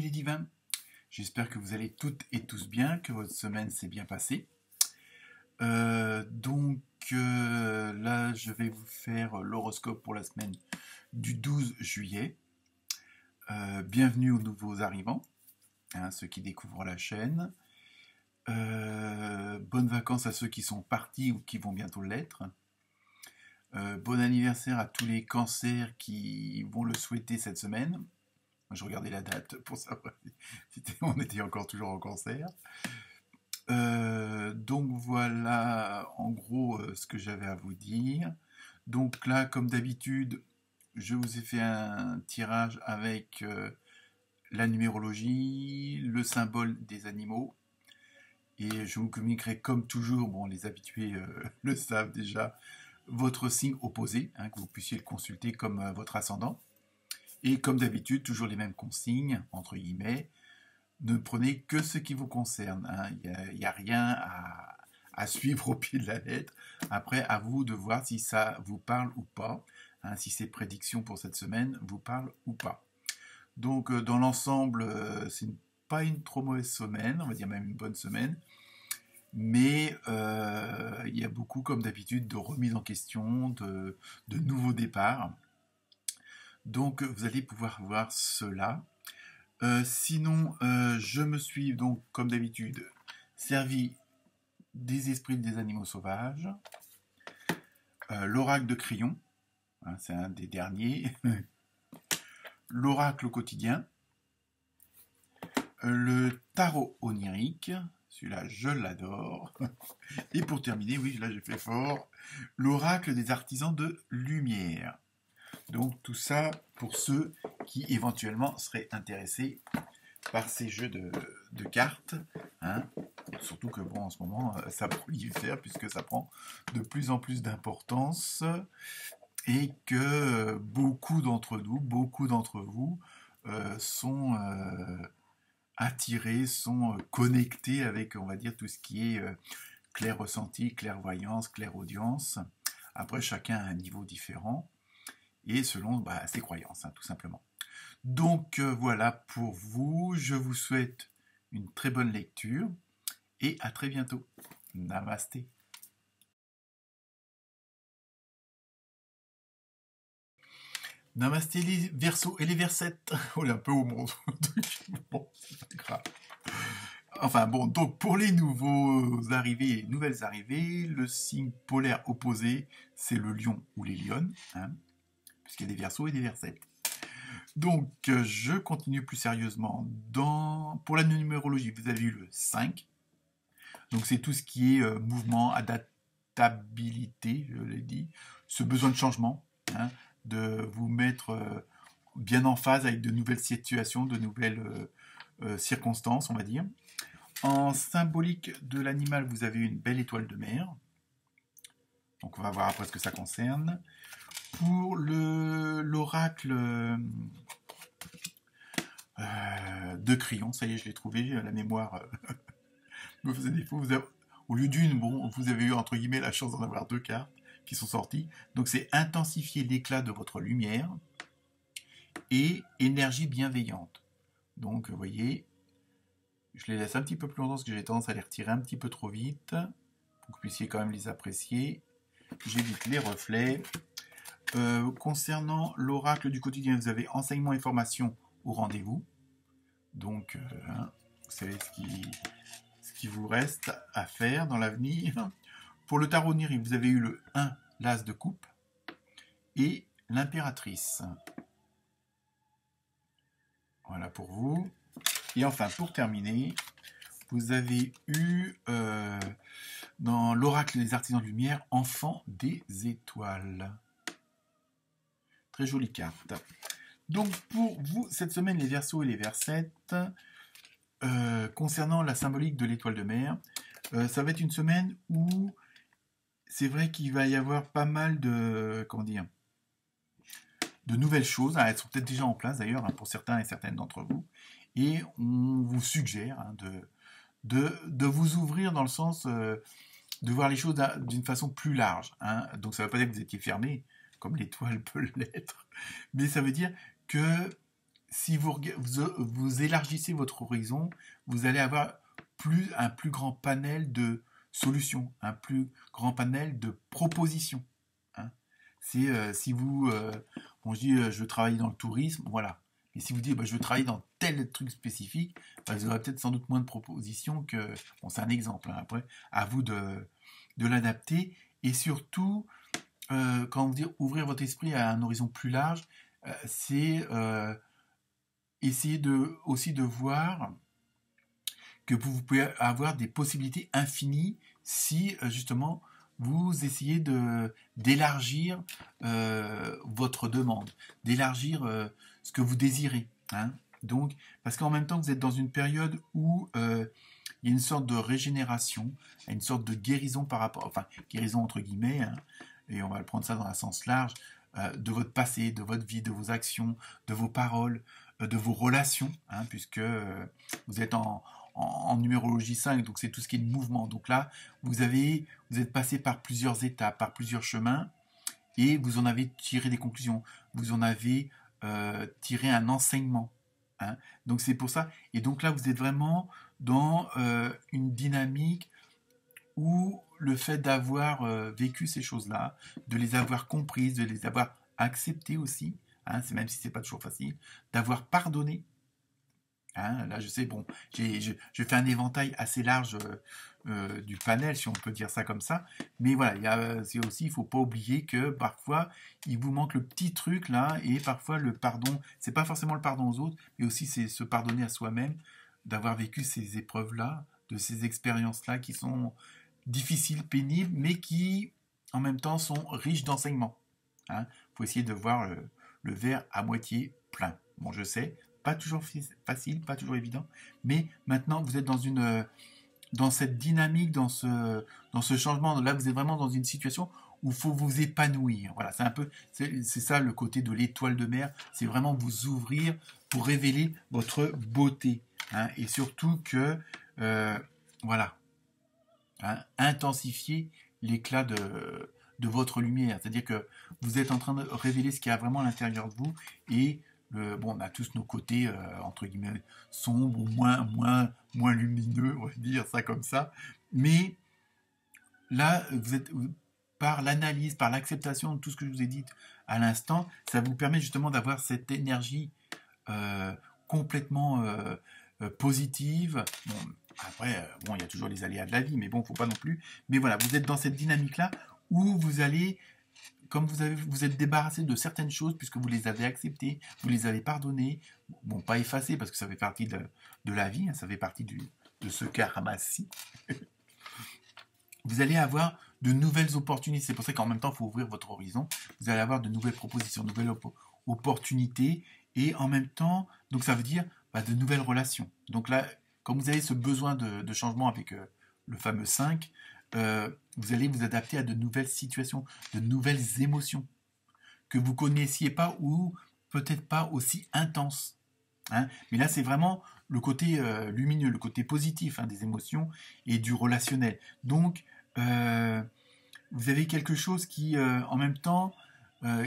les divins, j'espère que vous allez toutes et tous bien, que votre semaine s'est bien passée. Là, je vais vous faire l'horoscope pour la semaine du 12 juillet. Bienvenue aux nouveaux arrivants, ceux qui découvrent la chaîne. Bonnes vacances à ceux qui sont partis ou qui vont bientôt l'être. Bon anniversaire à tous les cancers qui vont le souhaiter cette semaine. Je regardais la date pour savoir si on était toujours en cancer. Donc voilà en gros ce que j'avais à vous dire. Donc là, comme d'habitude, je vous ai fait un tirage avec la numérologie, le symbole des animaux. Et je vous communiquerai comme toujours, bon les habitués le savent déjà, votre signe opposé, que vous puissiez le consulter comme votre ascendant. Et comme d'habitude, toujours les mêmes consignes, entre guillemets, ne prenez que ce qui vous concerne. Il n'y a rien à suivre au pied de la lettre. Après, à vous de voir si ça vous parle ou pas, si ces prédictions pour cette semaine vous parlent ou pas. Donc, dans l'ensemble, c'est pas une trop mauvaise semaine, on va dire même une bonne semaine, mais il y a beaucoup, comme d'habitude, de remises en question, de nouveaux départs. Donc, vous allez pouvoir voir cela. Sinon, je me suis donc, comme d'habitude, servi des esprits des animaux sauvages, l'oracle de Crayon, c'est un des derniers, l'oracle quotidien, le tarot onirique, celui-là je l'adore, et pour terminer, oui, là j'ai fait fort, l'oracle des artisans de lumière. Donc tout ça pour ceux qui éventuellement seraient intéressés par ces jeux de cartes, surtout que bon en ce moment ça prolifère puisque ça prend de plus en plus d'importance et que beaucoup d'entre vous sont attirés, sont connectés avec, on va dire, tout ce qui est clair ressenti, clairvoyance, clairaudience. Après chacun a un niveau différent et selon ses croyances, tout simplement. Donc voilà pour vous, je vous souhaite une très bonne lecture et à très bientôt. Namasté. Namasté les Verseaux et les Versettes. On est un peu au monde. Bon, c'est pas grave. Enfin bon, donc pour les nouvelles arrivées, le signe polaire opposé, c'est le lion ou les lionnes, puisqu'il y a des Verseaux et des Versettes. Donc, je continue plus sérieusement. Pour la numérologie, vous avez eu le 5. Donc, c'est tout ce qui est mouvement, adaptabilité, je l'ai dit, ce besoin de changement, de vous mettre bien en phase avec de nouvelles situations, de nouvelles circonstances, on va dire. En symbolique de l'animal, vous avez une belle étoile de mer. Donc, on va voir après ce que ça concerne. Pour l'oracle de Crayon, ça y est, je l'ai trouvé, la mémoire me faisait défaut. Au lieu d'une, vous avez eu entre guillemets la chance d'en avoir 2 cartes qui sont sorties. Donc c'est intensifier l'éclat de votre lumière et énergie bienveillante. Donc vous voyez, je les laisse un petit peu plus longtemps parce que j'ai tendance à les retirer un petit peu trop vite pour que vous puissiez quand même les apprécier. J'évite les reflets. Concernant l'oracle du quotidien, vous avez enseignement et formation au rendez-vous. Donc, vous savez ce qui vous reste à faire dans l'avenir. Pour le tarot onirique, vous avez eu le 1, l'as de coupe, et l'impératrice. Voilà pour vous. Et enfin, pour terminer, vous avez eu dans l'oracle des artisans de lumière, enfant des étoiles. Très jolie carte. Donc pour vous, cette semaine, les Verseaux et les Versettes, concernant la symbolique de l'étoile de mer, ça va être une semaine où c'est vrai qu'il va y avoir pas mal de nouvelles choses. Elles sont peut-être déjà en place d'ailleurs pour certains et certaines d'entre vous. Et on vous suggère de vous ouvrir dans le sens de voir les choses d'une façon plus large. Donc ça ne veut pas dire que vous étiez fermé, comme l'étoile peut l'être, mais ça veut dire que si vous élargissez votre horizon, vous allez avoir un plus grand panel de solutions, un plus grand panel de propositions. Hein. C'est si vous, bon, je dis, je veux travailler dans le tourisme, voilà. Et si vous dites, bah, je veux travailler dans tel truc spécifique, bah, vous aurez peut-être sans doute moins de propositions que, bon, c'est un exemple. Hein, après, à vous de l'adapter. Et surtout, quand vous dites ouvrir votre esprit à un horizon plus large, c'est essayer aussi de voir que vous pouvez avoir des possibilités infinies si justement vous essayez d'élargir votre demande, d'élargir ce que vous désirez. Hein. Donc, parce qu'en même temps, vous êtes dans une période où il y a une sorte de régénération, une sorte de guérison par rapport, enfin, guérison entre guillemets, hein, et on va le prendre ça dans un sens large, de votre passé, de votre vie, de vos actions, de vos paroles, de vos relations, hein, puisque vous êtes en numérologie 5, donc c'est tout ce qui est de mouvement. Donc là, vous êtes passé par plusieurs étapes, par plusieurs chemins, et vous en avez tiré des conclusions, vous en avez tiré un enseignement. Hein. Donc c'est pour ça. Et donc là, vous êtes vraiment dans une dynamique où le fait d'avoir vécu ces choses-là, de les avoir comprises, de les avoir acceptées aussi, hein, c'est même si c'est pas toujours facile, d'avoir pardonné. Hein, là, je sais, bon, je fais un éventail assez large du panel, si on peut dire ça comme ça. Mais voilà, c'est aussi, il faut pas oublier que parfois, il vous manque le petit truc là, et parfois le pardon, c'est pas forcément le pardon aux autres, mais aussi c'est se pardonner à soi-même d'avoir vécu ces épreuves-là, de ces expériences-là qui sont difficiles, pénibles, mais qui, en même temps, sont riches d'enseignements. Hein. Faut essayer de voir le verre à moitié plein. Bon, je sais, pas toujours facile, pas toujours évident, mais maintenant vous êtes dans cette dynamique, dans ce changement. Là, vous êtes vraiment dans une situation où il faut vous épanouir. Voilà, c'est ça le côté de l'étoile de mer. C'est vraiment vous ouvrir pour révéler votre beauté, hein, et surtout que, voilà, hein, intensifier l'éclat de votre lumière. C'est-à-dire que vous êtes en train de révéler ce qu'il y a vraiment à l'intérieur de vous et bon, on a tous nos côtés, entre guillemets, sombres ou moins lumineux, on va dire ça comme ça. Mais là, vous êtes, par l'analyse, par l'acceptation de tout ce que je vous ai dit à l'instant, ça vous permet justement d'avoir cette énergie euh, complètement positive. Bon, après, bon, il y a toujours les aléas de la vie, mais bon, faut pas non plus. Mais voilà, vous êtes dans cette dynamique-là où vous allez, comme vous êtes débarrassé de certaines choses puisque vous les avez acceptées, vous les avez pardonnées, bon, pas effacées parce que ça fait partie de la vie, hein, ça fait partie de ce karma-ci. Vous allez avoir de nouvelles opportunités. C'est pour ça qu'en même temps, il faut ouvrir votre horizon. Vous allez avoir de nouvelles propositions, de nouvelles opportunités. Et en même temps, donc ça veut dire de nouvelles relations. Donc là, comme vous avez ce besoin de changement avec le fameux 5, vous allez vous adapter à de nouvelles situations, de nouvelles émotions que vous ne connaissiez pas ou peut-être pas aussi intenses. Hein. Mais là, c'est vraiment le côté lumineux, le côté positif, hein, des émotions et du relationnel. Donc, euh, vous avez quelque chose qui, en même temps,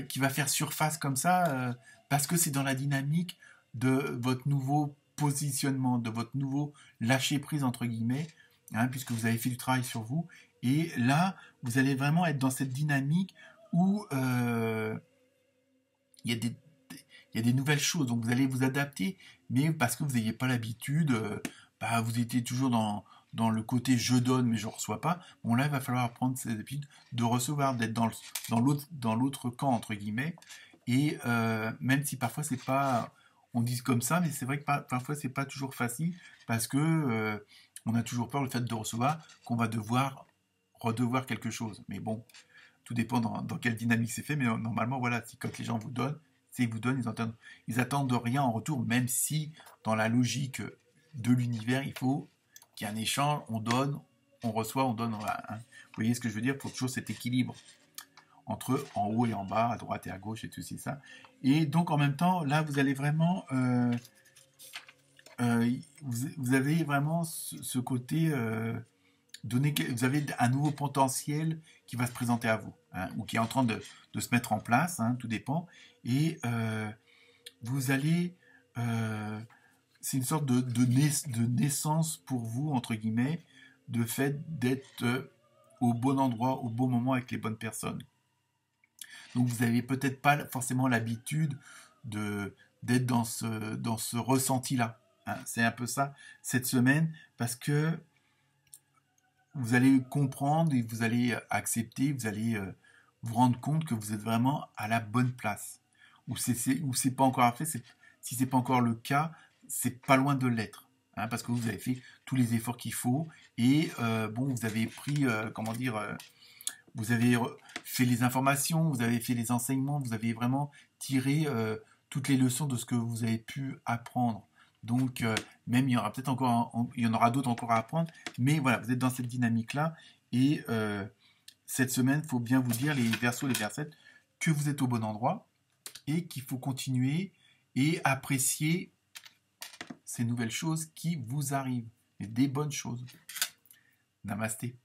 qui va faire surface comme ça, parce que c'est dans la dynamique de votre nouveau positionnement, de votre nouveau lâcher prise entre guillemets, hein, puisque vous avez fait du travail sur vous. Et là, vous allez vraiment être dans cette dynamique où il y a il y a des nouvelles choses, donc vous allez vous adapter, mais parce que vous n'ayez pas l'habitude, vous étiez toujours dans le côté je donne mais je ne reçois pas. Bon là, il va falloir apprendre ces habitudes de recevoir, d'être dans l'autre camp entre guillemets. Et même si parfois c'est pas, on dit comme ça, mais c'est vrai que parfois c'est pas toujours facile parce que on a toujours peur le fait de recevoir qu'on va devoir redevoir quelque chose. Mais bon, tout dépend dans quelle dynamique c'est fait, mais normalement, voilà, si quand les gens vous donnent, c'est qu'ils vous donnent, ils attendent de rien en retour, même si dans la logique de l'univers, il faut qu'il y ait un échange, on donne, on reçoit, on donne. Voilà, hein. Vous voyez ce que je veux dire? Il faut toujours cet équilibre entre en haut et en bas, à droite et à gauche et tout ça. Et donc en même temps, là, vous allez vraiment, vous avez vraiment ce côté vous avez un nouveau potentiel qui va se présenter à vous, hein, ou qui est en train de se mettre en place, hein, tout dépend. Et vous allez euh, c'est une sorte de naissance pour vous, entre guillemets, de fait d'être au bon endroit, au bon moment avec les bonnes personnes. Donc vous n'avez peut-être pas forcément l'habitude de d'être dans ce ressenti-là. Hein. C'est un peu ça cette semaine, parce que vous allez comprendre et vous allez accepter, vous allez vous rendre compte que vous êtes vraiment à la bonne place. Ou c'est pas encore fait, si c'est pas encore le cas, c'est pas loin de l'être. Hein, parce que vous avez fait tous les efforts qu'il faut et bon, vous avez pris, comment dire, vous avez fait les informations, vous avez fait les enseignements, vous avez vraiment tiré toutes les leçons de ce que vous avez pu apprendre. Donc, même il y aura peut-être encore, il y en aura d'autres encore à apprendre, mais voilà, vous êtes dans cette dynamique-là. Et cette semaine, il faut bien vous dire, les versos, les versettes, que vous êtes au bon endroit et qu'il faut continuer et apprécier ces nouvelles choses qui vous arrivent, et des bonnes choses. Namasté.